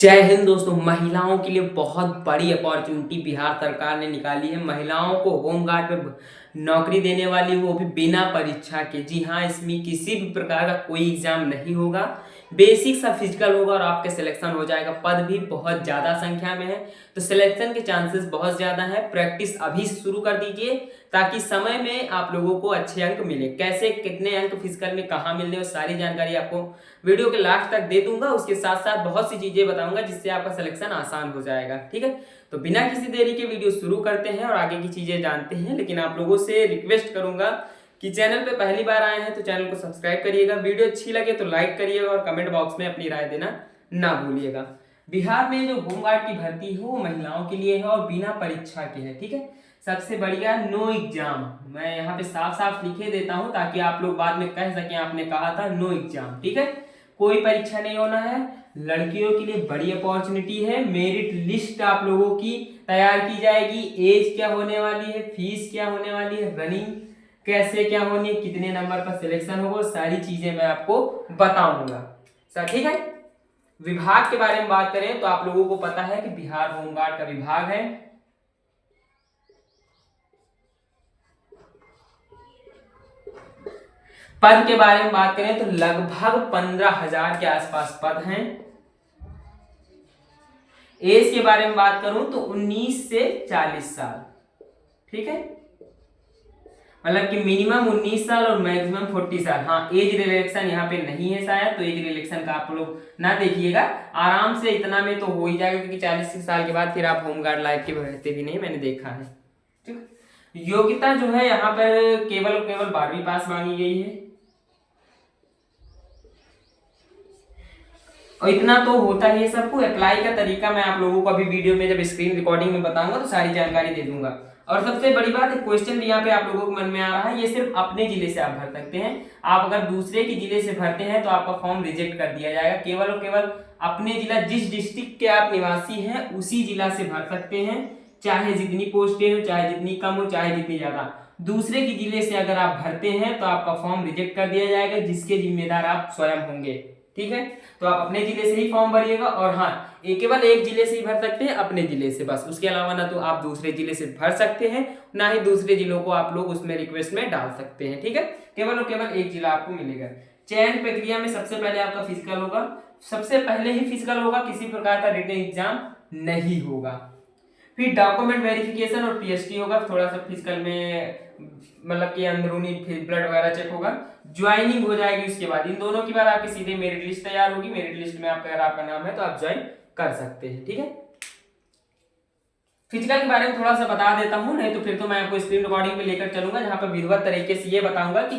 जय हिंद दोस्तों। महिलाओं के लिए बहुत बड़ी अपॉर्चुनिटी बिहार सरकार ने निकाली है। महिलाओं को होमगार्ड में नौकरी देने वाली, वो भी बिना परीक्षा के। जी हाँ, इसमें किसी भी प्रकार का कोई एग्जाम नहीं होगा, बेसिक सा फिजिकल होगा और आपके सिलेक्शन हो जाएगा। पद भी बहुत ज़्यादा संख्या में है, तो सिलेक्शन के चांसेस बहुत ज़्यादा है। प्रैक्टिस अभी से शुरू कर दीजिए ताकि समय में आप लोगों को अच्छे अंक मिले। कैसे, कितने अंक फिजिकल में कहाँ मिलने, वो सारी जानकारी आपको वीडियो के लास्ट तक दे दूंगा। उसके साथ साथ बहुत सी चीजें बताऊंगा जिससे आपका सिलेक्शन आसान हो जाएगा। ठीक है, तो बिना किसी देरी के वीडियो शुरू करते हैं और आगे की चीजें जानते हैं। लेकिन आप लोगों से रिक्वेस्ट करूंगा कि चैनल पे पहली बार आए हैं तो चैनल को सब्सक्राइब करिएगा, वीडियो अच्छी लगे तो लाइक करिएगा और कमेंट बॉक्स में अपनी राय देना ना भूलिएगा। बिहार में जो होमगार्ड की भर्ती है वो महिलाओं के लिए है और बिना परीक्षा के है। ठीक है, सबसे बढ़िया नो एग्जाम, मैं यहाँ पे साफ साफ लिखे देता हूँ ताकि आप लोग बाद में कह सकें आपने कहा था नो एग्जाम। ठीक है, कोई परीक्षा नहीं होना है। लड़कियों के लिए बड़ी अपॉर्चुनिटी है। मेरिट लिस्ट आप लोगों की तैयार की जाएगी। एज क्या होने वाली है, फीस क्या होने वाली है, रनिंग कैसे क्या होनी है, कितने नंबर पर सिलेक्शन होगा, सारी चीजें मैं आपको बताऊंगा सर। ठीक है, विभाग के बारे में बात करें तो आप लोगों को पता है कि बिहार होमगार्ड का विभाग है। पद के बारे में बात करें तो लगभग 15,000 के आसपास पद हैं। एज के बारे में बात करूं तो 19 से 40 साल। ठीक है, मतलब कि मिनिमम 19 साल और मैक्सिमम 40 साल। हाँ, एज रिलैक्सेशन यहाँ पे नहीं है शायद, तो एज रिलैक्सेशन का आप लोग ना देखिएगा, आराम से इतना में तो हो ही जाएगा क्योंकि 40 साल के बाद फिर आप होमगार्ड लाइफ के रहते भी नहीं, मैंने देखा है। ठीक, योग्यता जो है यहाँ पर केवल और केवल 12वीं पास मांगी गई है और इतना तो होता ही है सबको। अप्लाई का तरीका मैं आप लोगों को अभी वीडियो में जब स्क्रीन रिकॉर्डिंग में बताऊंगा तो सारी जानकारी दे दूंगा। और सबसे बड़ी बात, एक क्वेश्चन भी यहाँ पे आप लोगों के मन में आ रहा है, ये सिर्फ अपने जिले से आप भर सकते हैं। आप अगर दूसरे के जिले से भरते हैं तो आपका फॉर्म रिजेक्ट कर दिया जाएगा। केवल और केवल अपने जिला, जिस डिस्ट्रिक्ट के आप निवासी हैं उसी जिला से भर सकते हैं, चाहे जितनी पोस्टें हो, चाहे जितनी कम हो, चाहे जितनी ज्यादा। दूसरे के जिले से अगर आप भरते हैं तो आपका फॉर्म रिजेक्ट कर दिया जाएगा, जिसके जिम्मेदार आप स्वयं होंगे। ठीक है, तो आप अपने जिले से ही फॉर्म भरिएगा। और हाँ, केवल एक जिले से ही भर सकते हैं, अपने जिले से बस। उसके अलावा ना तो आप दूसरे जिले से भर सकते हैं, ना ही दूसरे जिलों को आप लोग उसमें रिक्वेस्ट में डाल सकते हैं। ठीक है, केवल और केवल एक जिला आपको मिलेगा। चयन प्रक्रिया में सबसे पहले आपका फिजिकल होगा, सबसे पहले ही फिजिकल होगा, किसी प्रकार का रिटन एग्जाम नहीं होगा। फिर डॉक्यूमेंट वेरिफिकेशन और पीएचडी होगा, थोड़ा सा फिजिकल में मतलब कि अंदरूनी ब्लड वगैरह चेक होगा। ज्वाइनिंग हो जाएगी उसके बाद। इन दोनों के बाद आपकी सीधे मेरिट लिस्ट तैयार होगी। मेरिट लिस्ट में आपका अगर आपका नाम है तो आप ज्वाइन कर सकते हैं। ठीक है, फिजिकल के बारे में थोड़ा सा बता देता हूं, नहीं तो फिर तो मैं आपको स्क्रीन रिकॉर्डिंग पे लेकर चलूंगा जहां पर विधिवत तरीके से ये बताऊंगा कि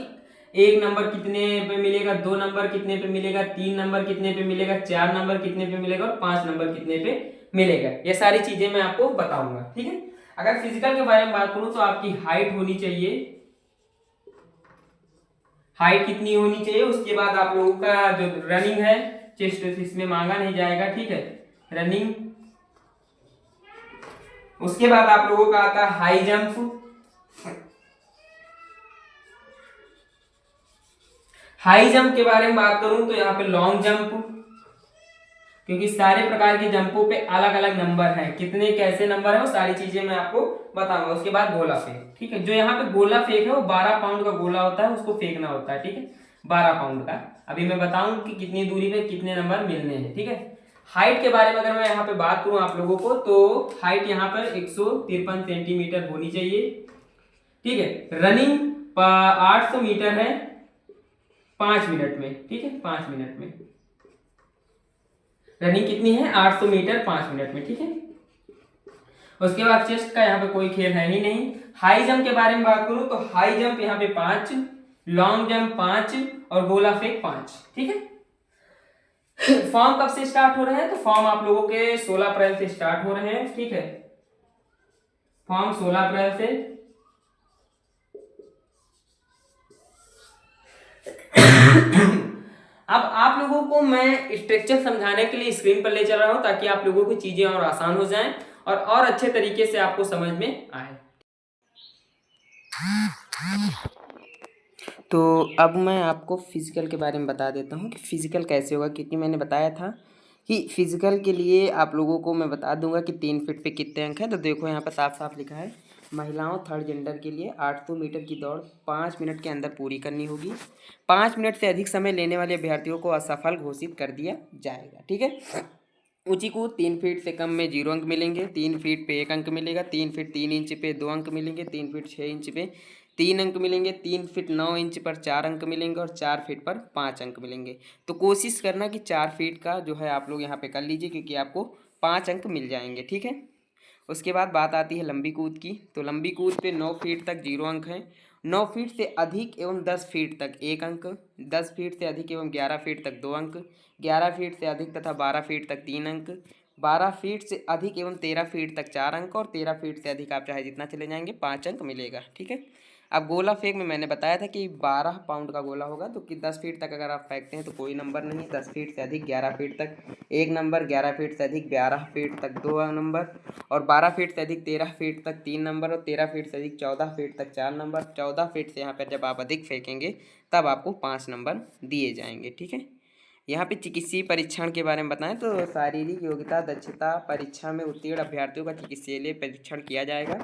1 नंबर कितने पे मिलेगा, 2 नंबर कितने पे मिलेगा, 3 नंबर कितने पे मिलेगा, 4 नंबर कितने पे मिलेगा और 5 नंबर कितने पे मिलेगा। ये सारी चीजें मैं आपको बताऊंगा। ठीक है, अगर फिजिकल के बारे में बात करूं तो आपकी हाइट होनी चाहिए। हाइट कितनी होनी चाहिए, उसके बाद आप लोगों का जो रनिंग है, चेस्ट इसमें मांगा नहीं जाएगा। ठीक है, रनिंग। उसके बाद आप लोगों का आता है हाई जंप। हाई जंप के बारे में बात करूं तो यहाँ पे लॉन्ग जंप, क्योंकि सारे प्रकार के जंपों पे अलग अलग नंबर हैं, कितने कैसे नंबर है वो सारी चीजें मैं आपको बताऊंगा। उसके बाद गोला फेंक। ठीक है, जो यहाँ पे गोला फेंक है वो 12 पाउंड का गोला होता है, उसको फेंकना होता है। ठीक है, 12 पाउंड का। अभी मैं बताऊं कि कितनी दूरी पे कितने नंबर मिलने हैं। ठीक है, हाइट के बारे में अगर मैं यहाँ पे बात करूं आप लोगों को तो हाइट यहाँ पर 153 सेंटीमीटर होनी चाहिए। ठीक है, रनिंग 800 मीटर है 5 मिनट में। ठीक है, 5 मिनट में रनिंग कितनी है, 800 मीटर 5 मिनट में। ठीक है, उसके बाद चेस्ट का यहाँ पे कोई खेल है ही नहीं। हाई जंप के बारे में बात करूं तो हाई जंप यहाँ पे 5, लॉन्ग जंप 5 और गोला फेंक 5। ठीक है, फॉर्म कब से स्टार्ट हो रहे हैं तो फॉर्म आप लोगों के 16 अप्रैल से स्टार्ट हो रहे हैं। ठीक है, फॉर्म 16 अप्रैल से। अब आप लोगों को मैं स्ट्रक्चर समझाने के लिए स्क्रीन पर ले चल रहा हूं ताकि आप लोगों की चीजें और आसान हो जाएं और अच्छे तरीके से आपको समझ में आए। तो अब मैं आपको फिजिकल के बारे में बता देता हूं कि फिजिकल कैसे होगा, क्योंकि मैंने बताया था कि फिजिकल के लिए आप लोगों को मैं बता दूंगा कि 3 फीट पे कितने अंक हैं। तो देखो यहाँ पर साफ साफ लिखा है, महिलाओं थर्ड जेंडर के लिए 800 मीटर की दौड़ 5 मिनट के अंदर पूरी करनी होगी। 5 मिनट से अधिक समय लेने वाले अभ्यर्थियों को असफल घोषित कर दिया जाएगा। ठीक है। ऊंची कूद 3 फीट से कम में 0 अंक मिलेंगे, 3 फीट पे 1 अंक मिलेगा, 3 फीट 3 इंच पे 2 अंक मिलेंगे, 3 फीट 6 इंच पे 3 अंक मिलेंगे, 3 फीट 9 इंच पर 4 अंक मिलेंगे और 4 फीट पर 5 अंक मिलेंगे। तो कोशिश करना कि 4 फीट का जो है आप लोग यहाँ पे कर लीजिए, क्योंकि आपको 5 अंक मिल जाएंगे। ठीक है। उसके बाद बात आती है लंबी कूद की। तो लंबी कूद पे 9 फीट तक 0 अंक है, 9 फीट से अधिक एवं 10 फीट तक 1 अंक, 10 फीट से अधिक एवं 11 फीट तक 2 अंक, 11 फीट से अधिक तथा 12 फीट तक 3 अंक, 12 फीट से अधिक एवं 13 फीट तक 4 अंक और 13 फीट से अधिक आप चाहे जितना चले जाएंगे 5 अंक मिलेगा। ठीक है। अब गोला फेंक में मैंने बताया था कि 12 पाउंड का गोला होगा, तो कि 10 फीट तक अगर आप फेंकते हैं तो कोई नंबर नहीं, 10 फीट से अधिक 11 फीट तक 1 नंबर, 11 फीट से अधिक 12 फीट तक 2 नंबर और 12 फीट से अधिक 13 फीट तक 3 नंबर और 13 फीट से अधिक 14 फीट तक 4 नंबर। 14 फीट से यहाँ पर जब आप अधिक फेंकेंगे तब आपको 5 नंबर दिए जाएंगे। ठीक है। यहाँ पे चिकित्सीय परीक्षण के बारे में बताएं तो शारीरिक योग्यता दक्षता परीक्षा में उत्तीर्ण अभ्यर्थियों का चिकित्सीय परीक्षण किया जाएगा।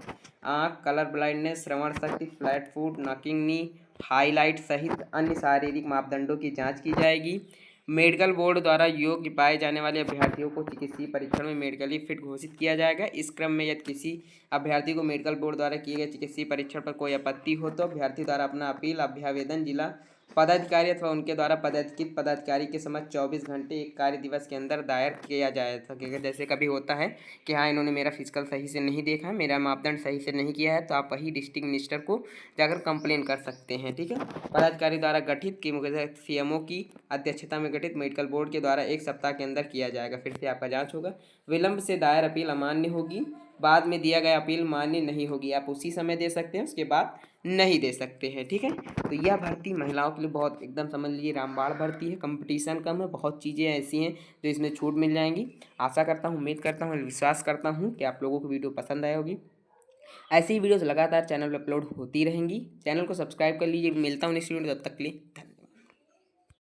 आँख, कलर ब्लाइंडनेस, श्रवण शक्ति, फ्लैट फुट, नॉकिंग नी, हाईलाइट सहित अन्य शारीरिक मापदंडों की जांच की जाएगी। मेडिकल बोर्ड द्वारा योग्य पाए जाने वाले अभ्यर्थियों को चिकित्सीय परीक्षण में मेडिकली फिट घोषित किया जाएगा। इस क्रम में यदि किसी अभ्यर्थी को मेडिकल बोर्ड द्वारा किए गए चिकित्सीय परीक्षण पर कोई आपत्ति हो तो अभ्यर्थी द्वारा अपना अपील अभ्यावेदन जिला पदाधिकारी अथवा उनके द्वारा पदाधिकृत पदाधिकारी के समक्ष 24 घंटे 1 कार्य दिवस के अंदर दायर किया जा सकेगा। जैसे कभी होता है कि हाँ इन्होंने मेरा फिजिकल सही से नहीं देखा है, मेरा मापदंड सही से नहीं किया है, तो आप वही डिस्ट्रिक्ट मिनिस्टर को जाकर कंप्लेन कर सकते हैं। ठीक है। पदाधिकारी द्वारा गठित की CMO की अध्यक्षता में गठित मेडिकल बोर्ड के द्वारा 1 सप्ताह के अंदर किया जाएगा। फिर से आपका जाँच होगा। विलंब से दायर अपील अमान्य होगी, बाद में दिया गया अपील मान्य नहीं होगी। आप उसी समय दे सकते हैं, उसके बाद नहीं दे सकते हैं। ठीक है। तो यह भर्ती महिलाओं के लिए बहुत एकदम समझ लीजिए रामबाण भर्ती है। कंपटीशन कम है, बहुत चीज़ें ऐसी हैं जो इसमें छूट मिल जाएंगी। आशा करता हूँ, उम्मीद करता हूँ, विश्वास करता हूँ कि आप लोगों को वीडियो पसंद आई होगी। ऐसी ही वीडियोस लगातार चैनल पर अपलोड होती रहेंगी। चैनल को सब्सक्राइब कर लीजिए। मिलता हूँ नेक्स्ट वीडियो, तब तक के लिए धन्यवाद।